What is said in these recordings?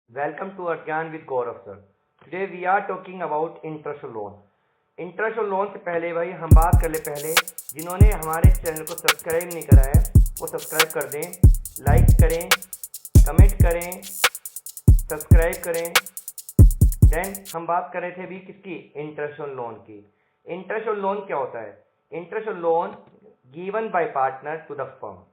Welcome to Argyan with Gaurav sir. Today we are talking about interest loan. Interest और loan से पहले भाई हम बात कर ले पहले जिन्होंने हमारे चैनल को सब्सक्राइब नहीं करा है वो सब्सक्राइब कर दें, लाइक करें, कमेंट करें, सब्सक्राइब करें। देन हम बात कर रहे थे अभी किसकी, इंटरेस्ट और लोन की। इंटरेस्ट और लोन क्या होता है? इंटरेस्ट और loan given by partner to the firm.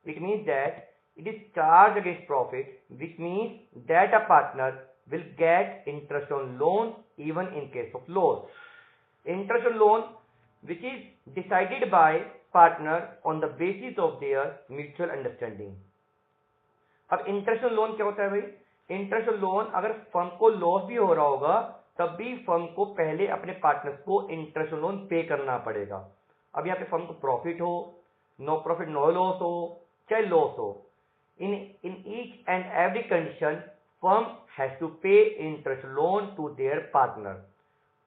It means that it is charged against profit, which means that a partner will get interest on loan even in case of loss. Interest on loan which is decided by partner on the basis of their mutual understanding. अब interest on loan क्या होता है भाई? Interest on loan अगर firm को loss भी हो रहा होगा तब भी फर्म को पहले अपने पार्टनर्स को इंटरेस्ट ऑन लोन पे करना पड़ेगा। अब यहाँ पे फर्म को प्रॉफिट हो, नो प्रॉफिट नो लॉस हो, चाहे लॉस हो, in each and every condition firm has to pay interest loan to their partner.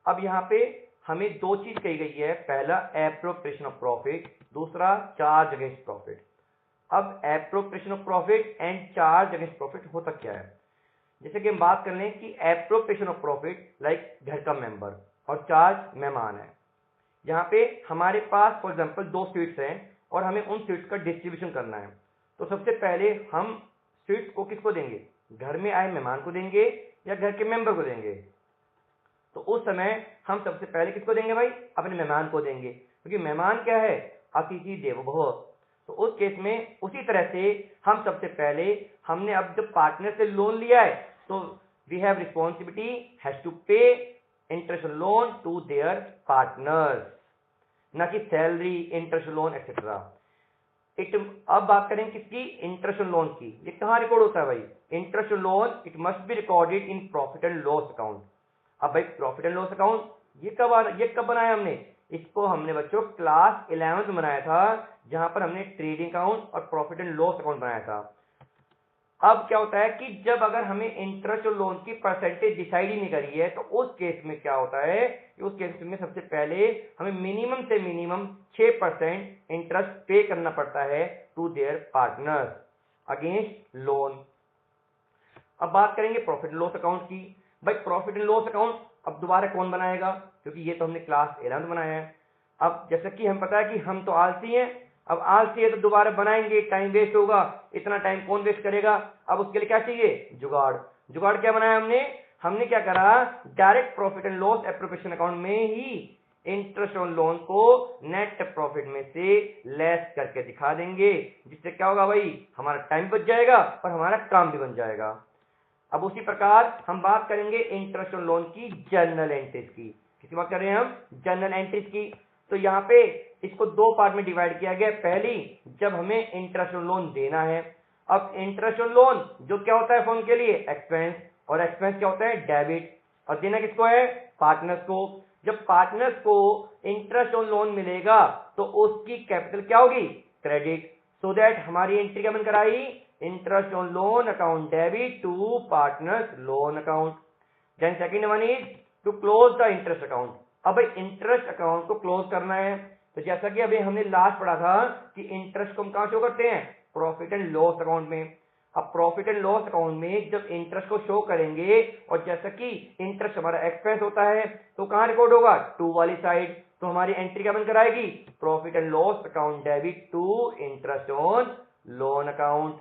अब यहाँ पे हमें दो चीज कही गई है, पहला एप्रोप्रिएशन ऑफ प्रॉफिट, दूसरा चार्ज अगेंस्ट प्रॉफिट। अब appropriation of profit and charge against profit होता क्या है? जैसे कि हम बात कर लें कि एप्रोप्रिएशन ऑफ प्रॉफिट लाइक घर का मेंबर और चार्ज मेहमान है। यहाँ पे हमारे पास फॉर एग्जाम्पल 2 स्वीट्स हैं और हमें उन स्वीट्स का डिस्ट्रीब्यूशन करना है। तो सबसे पहले हम स्वीट्स को किसको देंगे? घर में आए मेहमान को देंगे या घर के मेंबर को देंगे? तो उस समय हम सबसे पहले किसको देंगे भाई? अपने मेहमान को देंगे, क्योंकि मेहमान क्या है? अतिथि देवो भव। तो उस केस में उसी तरह से हम सबसे पहले हमने अब जब पार्टनर से लोन लिया है तो we have responsibility has to pay interest loan to their partners, ना कि सैलरी, इंटरेस्ट लोन एक्सेट्रा। अब बात करें किसकी? इंटरेस्ट लोन की। ये कहाँ रिकॉर्ड होता है भाई? Interest loan it must be recorded in profit and loss account. अब भाई प्रॉफिट एंड लॉस अकाउंट ये कब बनाया हमने? इसको हमने बच्चों क्लास 11th में बनाया था, जहां पर हमने ट्रेडिंग अकाउंट और प्रॉफिट एंड लॉस अकाउंट बनाया था। अब क्या होता है कि जब अगर हमें इंटरेस्ट और लोन की परसेंटेज डिसाइड ही नहीं करी है तो उस केस में क्या होता है कि उस केस में सबसे पहले हमें मिनिमम से मिनिमम 6% इंटरेस्ट पे करना पड़ता है to their partners against loan. अब बात करेंगे प्रॉफिट एंड लॉस अकाउंट की। भाई प्रॉफिट एंड लॉस अकाउंट अब दोबारा कौन बनाएगा? क्योंकि ये तो हमने क्लास 11th बनाया है। अब जैसा कि हम पता है कि हम तो आलसी हैं, अब आलसी है तो दोबारा बनाएंगे, टाइम वेस्ट होगा, इतना टाइम कौन वेस्ट करेगा? अब उसके लिए क्या चाहिए? जुगाड़। जुगाड़ क्या बनाया हमने क्या करा? Direct profit and loss appropriation account में ही इंटरेस्ट ऑन लोन को नेट प्रॉफिट में से लेस करके दिखा देंगे, जिससे क्या होगा भाई? हमारा टाइम बच जाएगा और हमारा काम भी बन जाएगा। अब उसी प्रकार हम बात करेंगे इंटरेस्ट ऑन लोन की जर्नल एंट्रीज की। किसकी बात कर रहे हैं हम? जर्नल एंट्रीज की। तो यहाँ पे इसको 2 पार्ट में डिवाइड किया गया। पहली, जब हमें इंटरेस्ट ऑन लोन देना है। अब इंटरेस्ट ऑन लोन जो क्या होता है फर्म के लिए? एक्सपेंस, और एक्सपेंस क्या होता है? डेबिट। और देना किसको है? पार्टनर्स को। जब पार्टनर्स को इंटरेस्ट ऑन लोन मिलेगा तो उसकी कैपिटल क्या होगी? क्रेडिट। सो दैट हमारी एंट्री क्या बनकर आई? Interest on loan account debit to partners loan account. Then second one is to close the interest account. अब इंटरेस्ट अकाउंट को क्लोज करना है। तो जैसा कि अभी हमने लास्ट पढ़ा था कि इंटरेस्ट को हम कहां शो करते हैं? प्रॉफिट एंड लॉस अकाउंट में। अब प्रॉफिट एंड लॉस अकाउंट में जब इंटरेस्ट को शो करेंगे और जैसा कि इंटरेस्ट हमारा एक्सपेंस होता है तो कहां रिकॉर्ड होगा? टू वाली साइड। तो हमारी एंट्री क्या बनकर आएगी? Profit and loss account debit to interest on loan account.